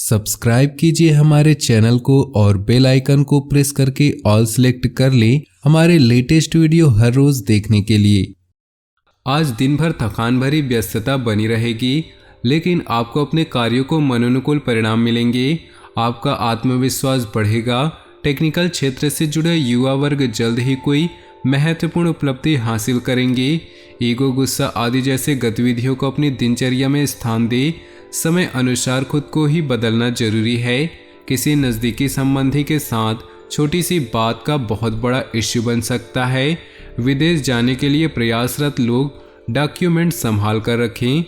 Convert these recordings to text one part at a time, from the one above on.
Subscribe कीजिए हमारे channel को और बेल आइकन को प्रेस करके ऑल सेलेक्ट कर लें हमारे लेटेस्ट वीडियो हर रोज देखने के लिए। आज दिन भर थकान भरी व्यस्तता बनी रहेगी, लेकिन आपको अपने कार्यों को मनोनुकूल परिणाम मिलेंगे। आपका आत्मविश्वास बढ़ेगा। टेक्निकल क्षेत्र से जुड़े युवा वर्ग जल्द ही कोई महत्वपूर्ण उपलब्धि हासिल करेंगे। ईगो, गुस्सा आदि जैसे गतिविधियों को अपनी दिनचर्या में स्थान दे। समय अनुसार खुद को ही बदलना जरूरी है। किसी नज़दीकी संबंधी के साथ छोटी सी बात का बहुत बड़ा इश्यू बन सकता है। विदेश जाने के लिए प्रयासरत लोग डॉक्यूमेंट संभाल कर रखें।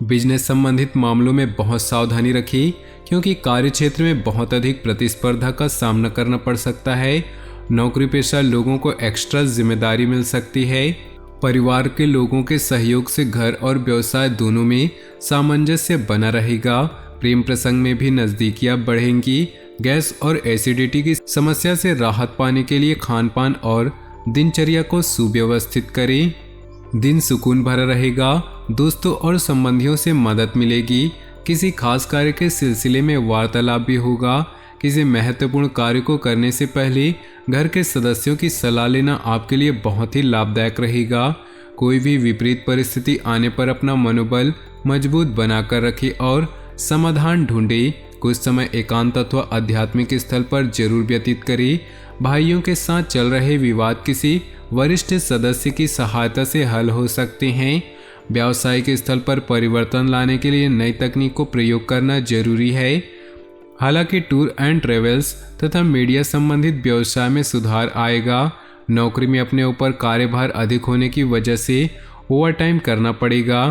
बिजनेस संबंधित मामलों में बहुत सावधानी रखें, क्योंकि कार्य क्षेत्र में बहुत अधिक प्रतिस्पर्धा का सामना करना पड़ सकता है। नौकरी पेशा लोगों को एक्स्ट्रा जिम्मेदारी मिल सकती है। परिवार के लोगों के सहयोग से घर और व्यवसाय दोनों में सामंजस्य बना रहेगा। प्रेम प्रसंग में भी नज़दीकियां बढ़ेंगी। गैस और एसिडिटी की समस्या से राहत पाने के लिए खान पान और दिनचर्या को सुव्यवस्थित करें। दिन सुकून भरा रहेगा। दोस्तों और संबंधियों से मदद मिलेगी। किसी खास कार्य के सिलसिले में वार्तालाप भी होगा। किसी महत्वपूर्ण कार्य को करने से पहले घर के सदस्यों की सलाह लेना आपके लिए बहुत ही लाभदायक रहेगा। कोई भी विपरीत परिस्थिति आने पर अपना मनोबल मजबूत बनाकर रखें और समाधान ढूंढें। कुछ समय एकांत अथवा आध्यात्मिक स्थल पर जरूर व्यतीत करें। भाइयों के साथ चल रहे विवाद किसी वरिष्ठ सदस्य की सहायता से हल हो सकते हैं। व्यावसायिक स्थल पर परिवर्तन लाने के लिए नई तकनीक को प्रयोग करना जरूरी है। हालांकि टूर एंड ट्रेवल्स तथा मीडिया संबंधित व्यवसाय में सुधार आएगा। नौकरी में अपने ऊपर कार्यभार अधिक होने की वजह से ओवरटाइम करना पड़ेगा।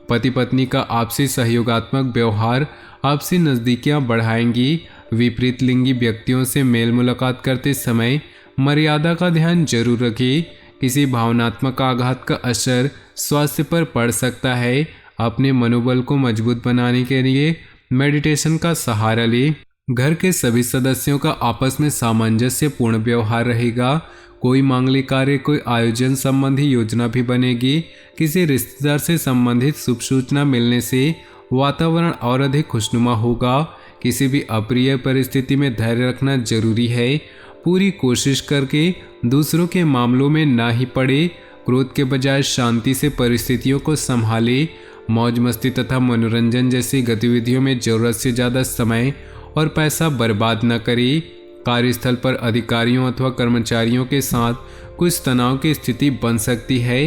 पति पत्नी का आपसी सहयोगात्मक व्यवहार आपसी नज़दीकियां बढ़ाएंगी। विपरीत लिंगी व्यक्तियों से मेल मुलाकात करते समय मर्यादा का ध्यान जरूर रखें। किसी भावनात्मक आघात का असर स्वास्थ्य पर पड़ सकता है। अपने मनोबल को मजबूत बनाने के लिए मेडिटेशन का सहारा लें। घर के सभी सदस्यों का आपस में सामंजस्यपूर्ण व्यवहार रहेगा। कोई मांगलिक कार्य, कोई आयोजन संबंधी योजना भी बनेगी। किसी रिश्तेदार से संबंधित शुभ सूचना मिलने से वातावरण और अधिक खुशनुमा होगा। किसी भी अप्रिय परिस्थिति में धैर्य रखना जरूरी है। पूरी कोशिश करके दूसरों के मामलों में ना ही पड़े। क्रोध के बजाय शांति से परिस्थितियों को संभाले। मौज मस्ती तथा मनोरंजन जैसी गतिविधियों में जरूरत से ज़्यादा समय और पैसा बर्बाद न करें। कार्यस्थल पर अधिकारियों अथवा कर्मचारियों के साथ कुछ तनाव की स्थिति बन सकती है।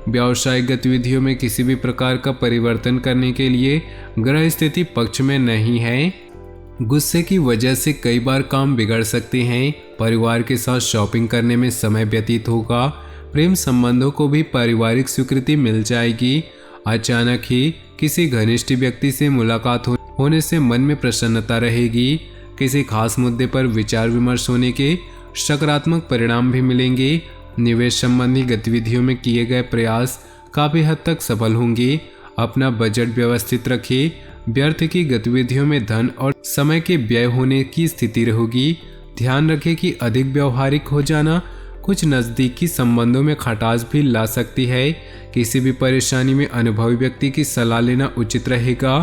व्यावसायिक गतिविधियों में किसी भी प्रकार का परिवर्तन करने के लिए ग्रह स्थिति पक्ष में नहीं है। गुस्से की वजह से कई बार काम बिगड़ सकते हैं। परिवार के साथ शॉपिंग करने में समय व्यतीत होगा। प्रेम संबंधों को भी पारिवारिक स्वीकृति मिल जाएगी। अचानक ही किसी घनिष्ठ व्यक्ति से मुलाकात होने से मन में प्रसन्नता रहेगी। किसी खास मुद्दे पर विचार विमर्श होने के सकारात्मक परिणाम भी मिलेंगे। निवेश संबंधी गतिविधियों में किए गए प्रयास काफ़ी हद तक सफल होंगे। अपना बजट व्यवस्थित रखें। व्यर्थ की गतिविधियों में धन और समय के व्यय होने की स्थिति रहेगी। ध्यान रखें कि अधिक व्यवहारिक हो जाना कुछ नज़दीकी संबंधों में खटास भी ला सकती है। किसी भी परेशानी में अनुभवी व्यक्ति की सलाह लेना उचित रहेगा।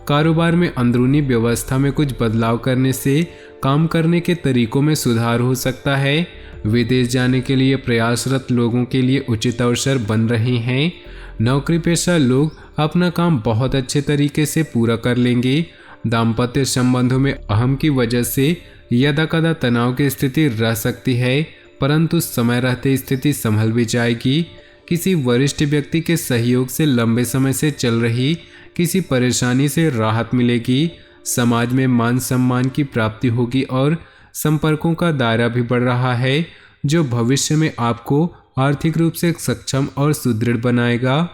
कारोबार में अंदरूनी व्यवस्था में कुछ बदलाव करने से काम करने के तरीकों में सुधार हो सकता है। विदेश जाने के लिए प्रयासरत लोगों के लिए उचित अवसर बन रहे हैं। नौकरी पेशा लोग अपना काम बहुत अच्छे तरीके से पूरा कर लेंगे। दाम्पत्य संबंधों में अहम की वजह से यदा कदा तनाव की स्थिति रह सकती है, परंतु समय रहते स्थिति संभल भी जाएगी। किसी वरिष्ठ व्यक्ति के सहयोग से लंबे समय से चल रही किसी परेशानी से राहत मिलेगी। समाज में मान सम्मान की प्राप्ति होगी और संपर्कों का दायरा भी बढ़ रहा है, जो भविष्य में आपको आर्थिक रूप से सक्षम और सुदृढ़ बनाएगा।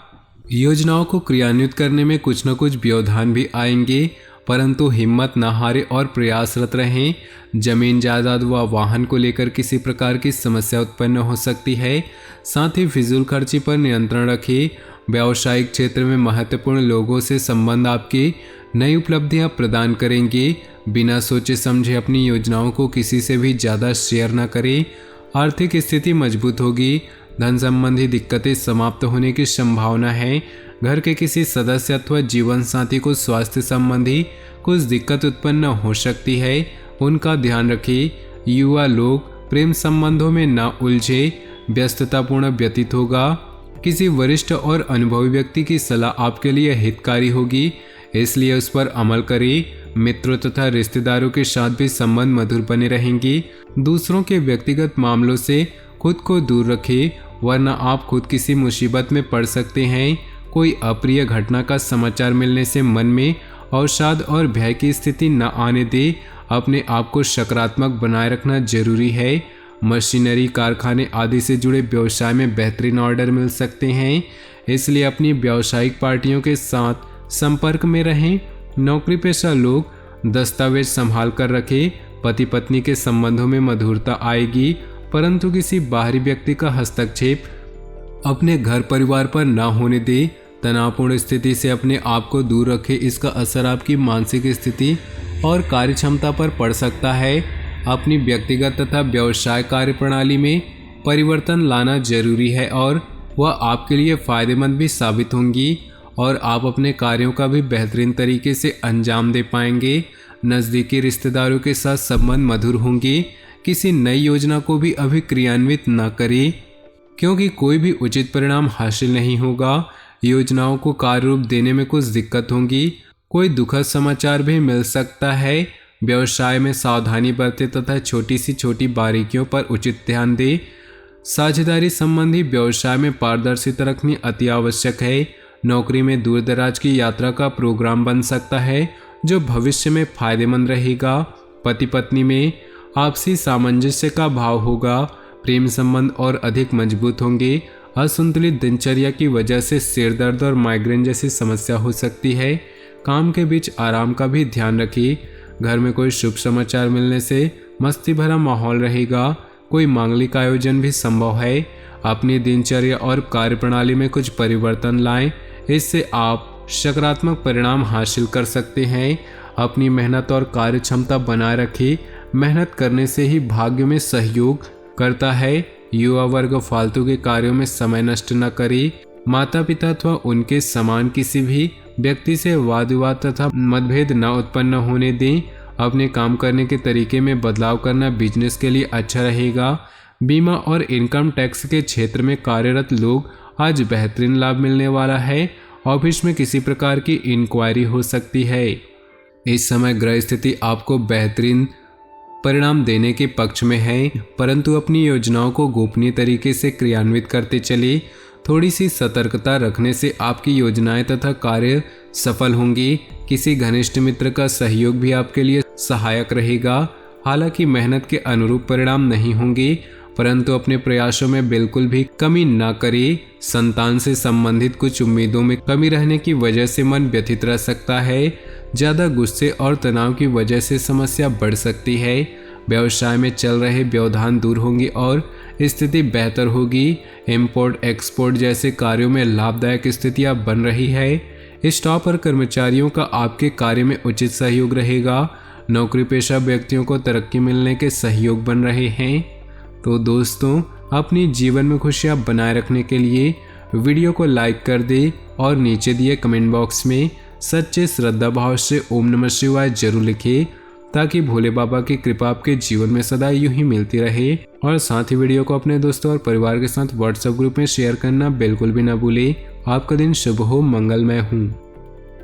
योजनाओं को क्रियान्वित करने में कुछ न कुछ व्यवधान भी आएंगे, परंतु हिम्मत न हारे और प्रयासरत रहें। जमीन जायदाद व वाहन को लेकर किसी प्रकार की समस्या उत्पन्न हो सकती है। साथ ही फिजूल खर्ची पर नियंत्रण रखें। व्यावसायिक क्षेत्र में महत्वपूर्ण लोगों से संबंध आपकी नई उपलब्धियां प्रदान करेंगे। बिना सोचे समझे अपनी योजनाओं को किसी से भी ज़्यादा शेयर न करें। आर्थिक स्थिति मजबूत होगी। धन संबंधी दिक्कतें समाप्त होने की संभावना है। घर के किसी सदस्य अथवा जीवन साथी को स्वास्थ्य संबंधी कुछ दिक्कत उत्पन्न हो सकती है, उनका ध्यान रखें। युवा लोग प्रेम संबंधों में न उलझे, व्यस्ततापूर्ण व्यतीत होगा। किसी वरिष्ठ और अनुभवी व्यक्ति की सलाह आपके लिए हितकारी होगी, इसलिए उस पर अमल करें। मित्रों तथा रिश्तेदारों के साथ भी संबंध मधुर बने रहेंगे। दूसरों के व्यक्तिगत मामलों से खुद को दूर रखें, वरना आप खुद किसी मुसीबत में पड़ सकते हैं। कोई अप्रिय घटना का समाचार मिलने से मन में अवसाद और भय की स्थिति न आने दे। अपने आप को सकारात्मक बनाए रखना जरूरी है। मशीनरी, कारखाने आदि से जुड़े व्यवसाय में बेहतरीन ऑर्डर मिल सकते हैं, इसलिए अपनी व्यावसायिक पार्टियों के साथ संपर्क में रहें। नौकरी पेशा लोग दस्तावेज संभाल कर रखें। पति पत्नी के संबंधों में मधुरता आएगी, परंतु किसी बाहरी व्यक्ति का हस्तक्षेप अपने घर परिवार पर न होने दे। तनावपूर्ण स्थिति से अपने आप को दूर रखें, इसका असर आपकी मानसिक स्थिति और कार्यक्षमता पर पड़ सकता है। अपनी व्यक्तिगत तथा व्यवसाय कार्यप्रणाली में परिवर्तन लाना जरूरी है और वह आपके लिए फायदेमंद भी साबित होंगी और आप अपने कार्यों का भी बेहतरीन तरीके से अंजाम दे पाएंगे। नज़दीकी रिश्तेदारों के साथ संबंध मधुर होंगे। किसी नई योजना को भी अभी क्रियान्वित न करें, क्योंकि कोई भी उचित परिणाम हासिल नहीं होगा। योजनाओं को कार्य रूप देने में कुछ दिक्कत होगी। कोई दुखद समाचार भी मिल सकता है। व्यवसाय में सावधानी बरतें तथा छोटी सी छोटी बारीकियों पर उचित ध्यान दें। साझेदारी संबंधी व्यवसाय में पारदर्शिता रखनी अति आवश्यक है। नौकरी में दूर दराज की यात्रा का प्रोग्राम बन सकता है, जो भविष्य में फायदेमंद रहेगा। पति पत्नी में आपसी सामंजस्य का भाव होगा। प्रेम संबंध और अधिक मजबूत होंगे। असंतुलित दिनचर्या की वजह से सिर दर्द और माइग्रेन जैसी समस्या हो सकती है। काम के बीच आराम का भी ध्यान रखिए। घर में कोई शुभ समाचार मिलने से मस्ती भरा माहौल रहेगा। कोई मांगलिक आयोजन भी संभव है। अपनी दिनचर्या और कार्यप्रणाली में कुछ परिवर्तन लाएं, इससे आप सकारात्मक परिणाम हासिल कर सकते हैं। अपनी मेहनत और कार्य क्षमता बनाए रखें। मेहनत करने से ही भाग्य में सहयोग करता है। युवा वर्ग फालतू के कार्यों में समय नष्ट न करे। माता पिता अथवा उनके समान किसी भी व्यक्ति से वाद विवाद तथा मतभेद न उत्पन्न होने दें। अपने काम करने के तरीके में बदलाव करना बिजनेस के लिए अच्छा रहेगा। बीमा और इनकम टैक्स के क्षेत्र में कार्यरत लोग आज बेहतरीन लाभ मिलने वाला है। ऑफिस में किसी प्रकार की इंक्वायरी हो सकती है। इस समय ग्रह स्थिति आपको बेहतरीन परिणाम देने के पक्ष में है, परंतु अपनी योजनाओं को गोपनीय तरीके से क्रियान्वित करते चले। थोड़ी सी सतर्कता रखने से आपकी योजनाएं तथा कार्य सफल होंगी। किसी घनिष्ठ मित्र का सहयोग भी आपके लिए सहायक रहेगा। हालांकि मेहनत के अनुरूप परिणाम नहीं होंगे, परंतु अपने प्रयासों में बिल्कुल भी कमी न करें। संतान से संबंधित कुछ उम्मीदों में कमी रहने की वजह से मन व्यथित रह सकता है। ज़्यादा गुस्से और तनाव की वजह से समस्या बढ़ सकती है। व्यवसाय में चल रहे व्यवधान दूर होंगे और स्थिति बेहतर होगी। इंपोर्ट एक्सपोर्ट जैसे कार्यों में लाभदायक स्थितियां बन रही है। स्टाफ और कर्मचारियों का आपके कार्य में उचित सहयोग रहेगा। नौकरी पेशा व्यक्तियों को तरक्की मिलने के सहयोग बन रहे हैं। तो दोस्तों, अपनी जीवन में खुशियां बनाए रखने के लिए वीडियो को लाइक कर दे और नीचे दिए कमेंट बॉक्स में सच्चे श्रद्धा भाव से ओम नमः शिवाय जरूर लिखें, ताकि भोले बाबा की कृपा आपके जीवन में सदा यूं ही मिलती रहे। और साथ ही वीडियो को अपने दोस्तों और परिवार के साथ व्हाट्सएप ग्रुप में शेयर करना बिल्कुल भी ना भूलें। आपका दिन शुभ हो, मंगलमय हो।